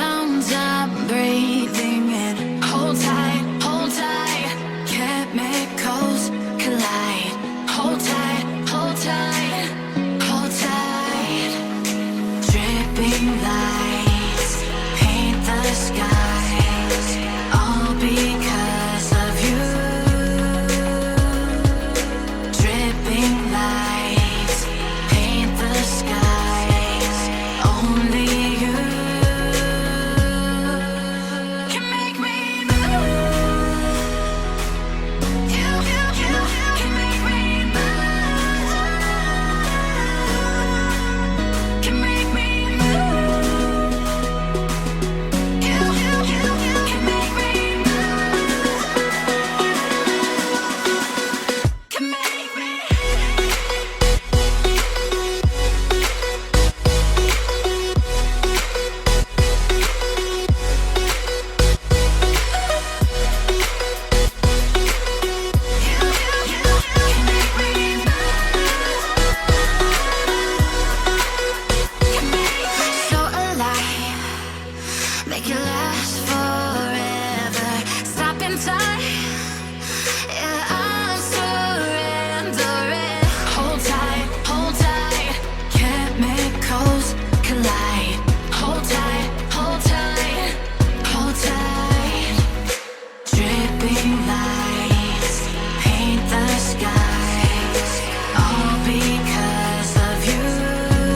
sounds I'm breathing in. Hold tight, chemicals collide. Hold tight, hold tight, hold tight. Dripping lights paint the skies, all because of you. Dripping lights paint the skies, only you can make me move. You can make me move. Can make me move. You can make me move. Can make me. So alive, make it last forever.